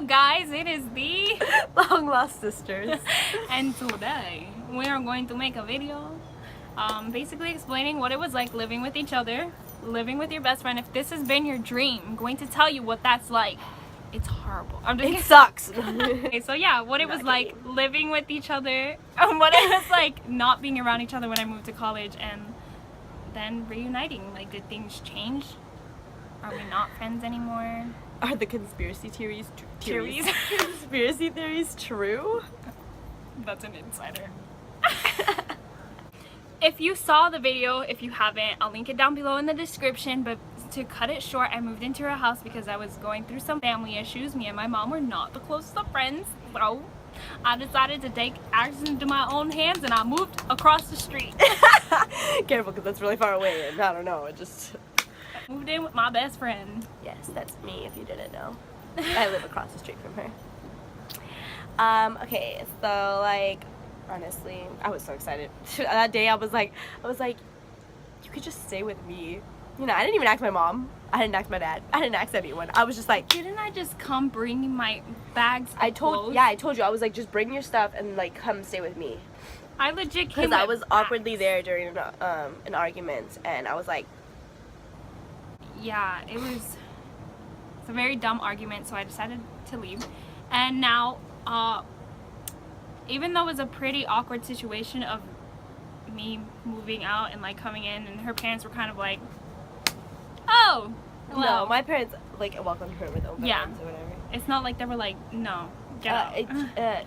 guys, it is the Long Lost Sisters. and today we are going to make a video basically explaining what it was like living with each other, living with your best friend. If this has been your dream, I'm going to tell you what that's like. It's horrible. It sucks. Okay, so yeah, what it was like living with each other, what it was like not being around each other when I moved to college, and then reuniting. Like, did things change? Are we not friends anymore? Are the conspiracy theories conspiracy theories true? That's an insider. If you saw the video, if you haven't, I'll link it down below in the description. But to cut it short, I moved into her house because I was going through some family issues. Me and my mom were not the closest of friends, so I decided to take action into my own hands and I moved across the street. Careful, because that's really far away, and I don't know, it just... Moved in with my best friend. Yes, that's me, if you didn't know. I live across the street from her. Okay, so, like, honestly, I was so excited. That day, I was like, you could just stay with me. You know, I didn't even ask my mom. I didn't ask my dad. I didn't ask anyone. I was just like... Didn't I just come bring my bags of clothes? Yeah, I told you. I was like, just bring your stuff and, like, come stay with me. I legit came Because I was bags. awkwardly there during an argument, and I was like... Yeah, it's a very dumb argument, so I decided to leave. And now, even though it was a pretty awkward situation of me moving out and like coming in, and her parents were kind of like, oh, hello. No, my parents like welcomed her with open arms or whatever. It's not like they were like, no, get out.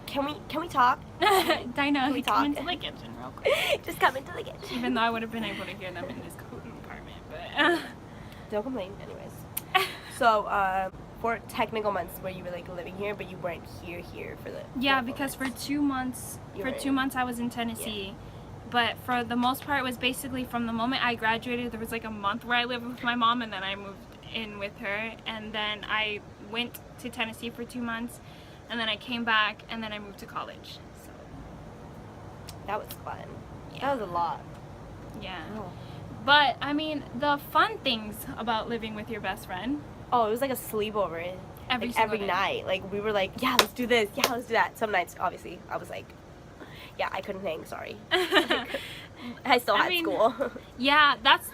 Can we talk? Dinah, can we come talk? into the kitchen real quick. Just come into the kitchen. Even though I would have been able to hear them in this apartment, but don't complain, anyways. So, for technical months where you were like living here, but you weren't here for the... Yeah, because for 2 months, I was in Tennessee. Yeah. But for the most part, it was basically from the moment I graduated, there was like a month where I lived with my mom, and then I moved in with her, and then I went to Tennessee for 2 months, and then I came back, and then I moved to college. So that was fun. Yeah. That was a lot. Yeah. Oh. But I mean, the fun things about living with your best friend. Oh, it was like a sleepover. Every night. Like, we were like, yeah, let's do this. Yeah, let's do that. Some nights, obviously, I was like, yeah, I couldn't hang, sorry. I still had school. Yeah, that's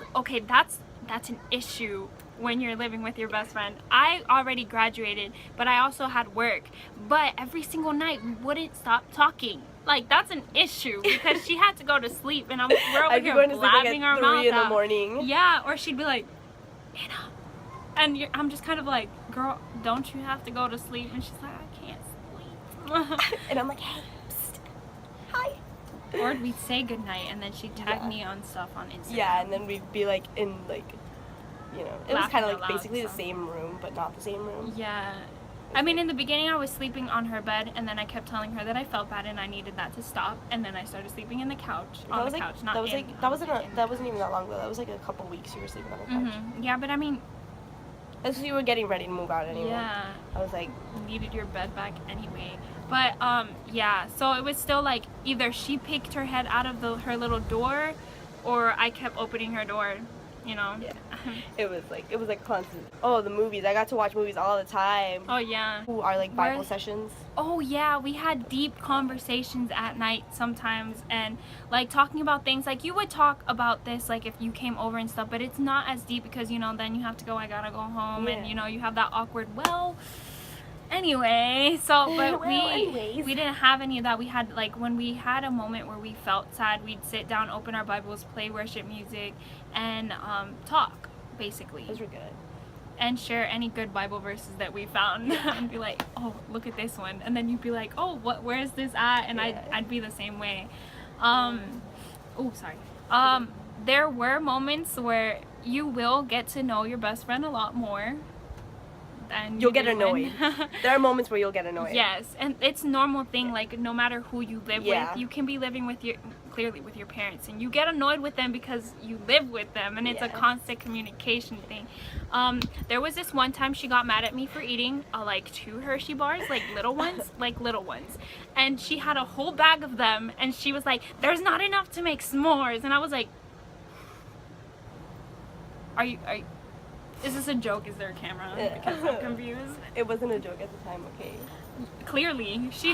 an issue when you're living with your best friend. I already graduated, but I also had work. But every single night, we wouldn't stop talking. Like, that's an issue because she had to go to sleep, and we're over here blabbing our mouth out. 3 in the morning. Yeah, or she'd be like, Anna. And I'm just kind of like, girl, don't you have to go to sleep? And she's like, I can't sleep. And I'm like, hey, psst, hi. Or we'd say goodnight, and then she'd tag me on stuff on Instagram. Yeah, and then we'd be like in like, you know, it was kind of like basically the same room, but not the same room. Yeah. I mean, in the beginning, I was sleeping on her bed, and then I kept telling her that I felt bad and I needed that to stop. And then I started sleeping in the couch, on the couch, not in. That wasn't even that long ago. That was like a couple weeks you were sleeping on the couch. Yeah, but I mean, that's when you were getting ready to move out anyway. Yeah. I was like, you needed your bed back anyway. But yeah. So it was still like either she peeked her head out of her little door, or I kept opening her door. You know. Yeah. It was like constant. Oh, the movies! I got to watch movies all the time. Oh yeah. Who are like Bible sessions? Oh yeah, we had deep conversations at night sometimes, and like talking about things like you would talk about this like if you came over and stuff, but it's not as deep because you know then you have to go. I gotta go home, and you know you have that awkward. Well, anyway, so but we didn't have any of that. We had like when we had a moment where we felt sad, we'd sit down, open our Bibles, play worship music, and talk. Basically, those were good, and share any good Bible verses that we found, and be like, oh, look at this one, and then you'd be like, oh, where is this at? And I'd be the same way. There were moments where you will get to know your best friend a lot more. And you'll get annoyed. There are moments where you'll get annoyed. Yes, and it's a normal thing. Like no matter who you live with, you can be living with your parents, and you get annoyed with them because you live with them, and it's a constant communication thing. There was this one time she got mad at me for eating like 2 Hershey bars, like little ones, and she had a whole bag of them, and she was like, "There's not enough to make s'mores," and I was like, "Are you?" Is this a joke? Is there a camera? Because I'm confused. It wasn't a joke at the time, okay? Clearly. She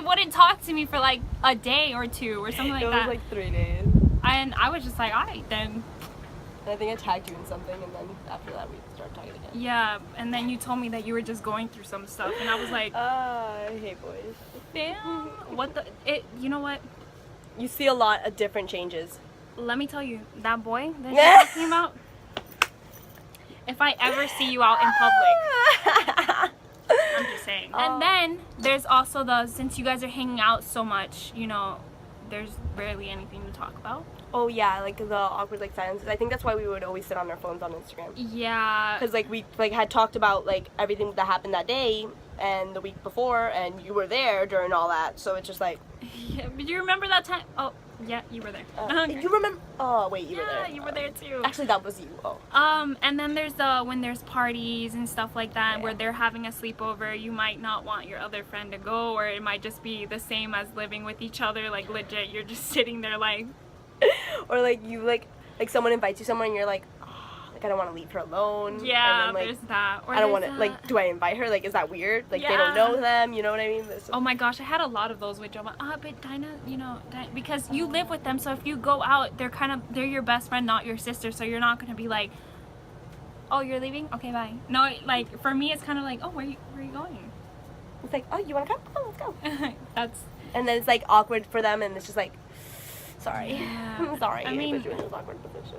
wouldn't talk to me for like a day or two or something like that. It was like 3 days. And I was just like, alright then. And I think I tagged you in something, and then after that we started talking again. Yeah, and then you told me that you were just going through some stuff, and I was like, I hate boys. Damn. You know what? You see a lot of different changes. Let me tell you, that boy that you're talking about, if I ever see you out in public, I'm just saying. Oh. And then there's also since you guys are hanging out so much, you know, there's barely anything to talk about. Oh yeah, like the awkward like silences. I think that's why we would always sit on our phones on Instagram. Yeah. Because like we like had talked about like everything that happened that day and the week before, and you were there during all that. So it's just like. Yeah, but you remember that time? Oh, yeah, you were there. Okay. You remember? Oh wait, you were there. Yeah, you were there too. Actually, that was you. Oh. And then there's when there's parties and stuff like that, where they're having a sleepover. You might not want your other friend to go, or it might just be the same as living with each other. Like legit, you're just sitting there like. Or like you like someone invites you somewhere and you're like, oh, like I don't want to leave her alone. Yeah, and then, like, there's that. Or I don't want to like. Do I invite her? Like, is that weird? Like they don't know them. You know what I mean? Oh my gosh, I had a lot of those with Joe. But Dinah, you know, because you live with them, so if you go out, they're your best friend, not your sister. So you're not gonna be like, oh, you're leaving? Okay, bye. No, like for me, it's kind of like, oh, where are you going? It's like, oh, you want to come? Oh, let's go. And then it's like awkward for them, and it's just like. Sorry. Yeah. I'm sorry. I mean, put you in this awkward position.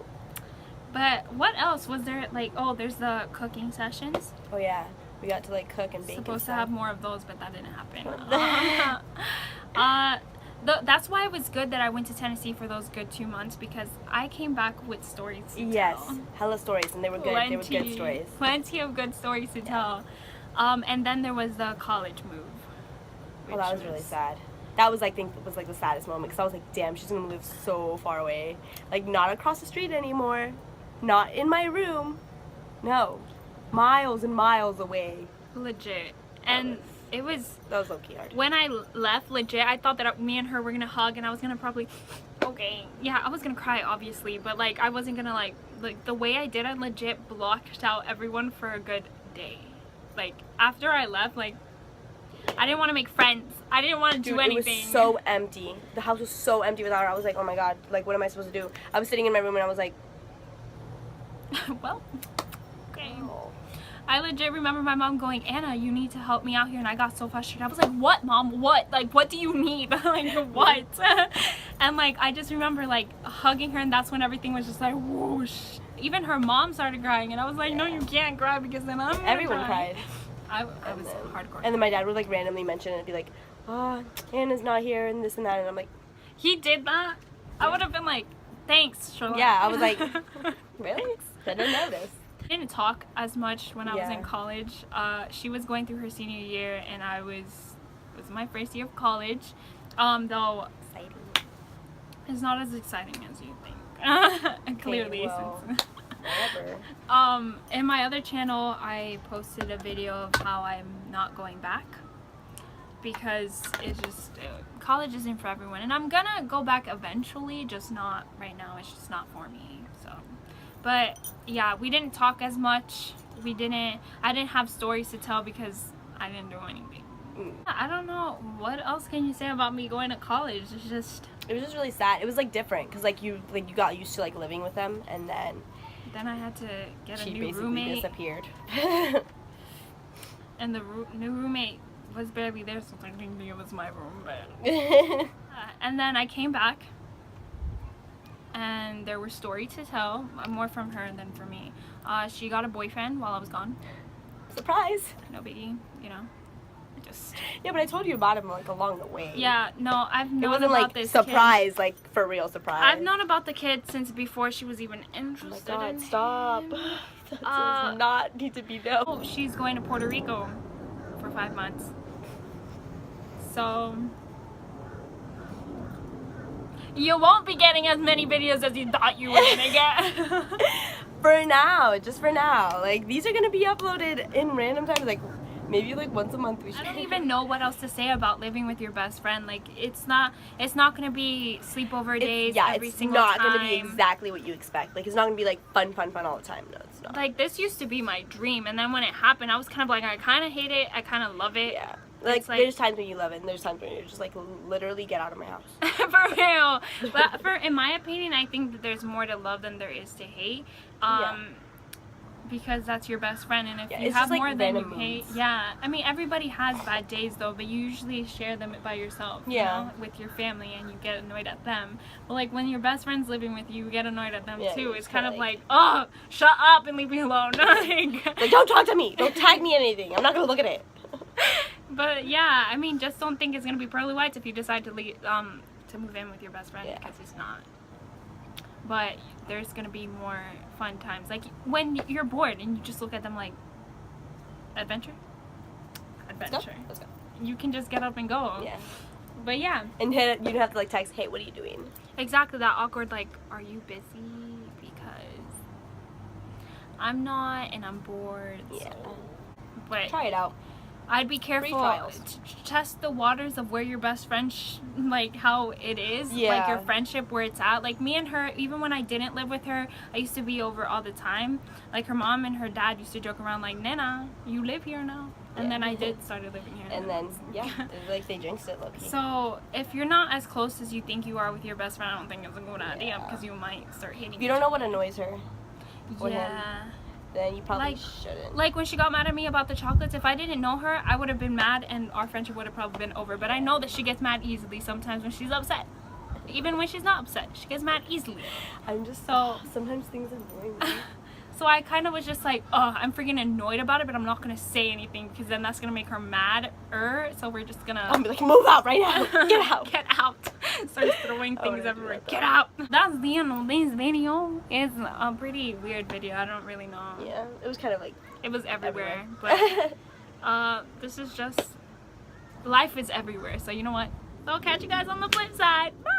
But what else was there? Like, oh, there's the cooking sessions. Oh yeah, we got to like cook and bake. Supposed to have more of those, but that didn't happen. That's why it was good that I went to Tennessee for those good 2 months, because I came back with stories to tell. Yes, hella stories, and they were good. They were good stories. Plenty of good stories to tell. And then there was the college move. Oh, that was really sad. That was, I think, was like the saddest moment, because I was like, damn, she's gonna live so far away, like not across the street anymore, not in my room, no, miles and miles away. Legit. And that was low-key hard. When I left, legit, I thought that me and her were gonna hug, and I was gonna probably, okay, yeah, I was gonna cry obviously, but like I wasn't gonna like the way I did, I legit blocked out everyone for a good day. Like after I left, like. I didn't want to make friends. I didn't want to do anything. It was so empty. The house was so empty without her. I was like, oh my god, like what am I supposed to do? I was sitting in my room and I was like, well, okay. Oh. I legit remember my mom going, Anna, you need to help me out here, and I got so frustrated. I was like, what, Mom? What? Like, what do you need? Like, what? And like, I just remember like hugging her, and that's when everything was just like whoosh. Even her mom started crying, and I was like, no, you can't cry, because then I'm gonna Everyone cried. I was hardcore. And then my dad would like randomly mention it and be like, oh, Anna's not here and this and that, and I'm like, he did that? I would have been like, thanks, Charlotte. Yeah, I was like, really? Didn't notice. I didn't talk as much when I was in college. She was going through her senior year, and it was my first year of college. Though exciting. It's not as exciting as you think. Clearly. Whatever. In my other channel, I posted a video of how I'm not going back, because it's just college isn't for everyone, and I'm gonna go back eventually, just not right now. It's just not for me. So, but yeah, we didn't talk as much. I didn't have stories to tell because I didn't do anything. I don't know what else can you say about me going to college. It was just really sad. It was like different, because like you got used to like living with them, and then I had to get a new roommate. She basically disappeared. And the new roommate was barely there, so I didn't think it was my room. But and then I came back, and there were stories to tell, more from her than from me. She got a boyfriend while I was gone. Surprise! No biggie, you know. Yeah, but I told you about him like along the way. Yeah, no, I've known about like this surprise, kid. Like for real surprise. I've known about the kid since before she was even interested. Oh my God, in stop! Him. That does not need to be known. Oh, she's going to Puerto Rico for 5 months. So you won't be getting as many videos as you thought you were gonna get. For now, just for now. Like these are gonna be uploaded in random times, like. Maybe like once a month we should. I don't even know what else to say about living with your best friend. Like it's not gonna be sleepover days every single time. It's not gonna be exactly what you expect. Like it's not gonna be like fun all the time. No, it's not. Like, this used to be my dream, and then when it happened, I was kind of like, I kind of hate it, I kind of love it. Yeah. Like, there's times when you love it, and there's times when you're just like, literally get out of my house. For real. But in my opinion, I think that there's more to love than there is to hate. Because that's your best friend, and if you have more than you hate, I mean, everybody has bad days though, but you usually share them by yourself, you know, with your family, and you get annoyed at them. But like when your best friend's living with you, you get annoyed at them too. It's kind of like, oh, shut up and leave me alone. like don't talk to me, don't tag me in anything, I'm not gonna look at it. But yeah, I mean, just don't think it's gonna be pearly whites if you decide to leave, to move in with your best friend, because it's not. But there's gonna be more fun times, like when you're bored and you just look at them like, adventure. Let's go. You can just get up and go. Yeah. But yeah. And you don't have to like text, hey, what are you doing? Exactly, that awkward like, are you busy? Because I'm not, and I'm bored. Yeah. So. But try it out. I'd be careful to test the waters of where your best friend, like how it is, like your friendship, where it's at. Like me and her, even when I didn't live with her, I used to be over all the time. Like her mom and her dad used to joke around like, Nena, you live here now. And then I started living here. And then, like they jinxed it, low-key. So if you're not as close as you think you are with your best friend, I don't think it's a good idea, because you might start hating If you don't know what annoys her. Then you probably shouldn't. Like when she got mad at me about the chocolates, if I didn't know her, I would have been mad and our friendship would have probably been over. But I know that she gets mad easily sometimes when she's upset. Even when she's not upset, she gets mad easily. I'm just sometimes things annoy me. So I kind of was just like, oh, I'm freaking annoyed about it, but I'm not going to say anything because then that's going to make her mad-er. So we're just going to... I'm be like, move out right now. Get out. Get out. Start throwing things everywhere. Get out. That's the end of this video. It's a pretty weird video. I don't really know. Yeah, it was kind of like... It was everywhere. But this is just... Life is everywhere. So you know what? So I'll catch you guys on the flip side. Bye.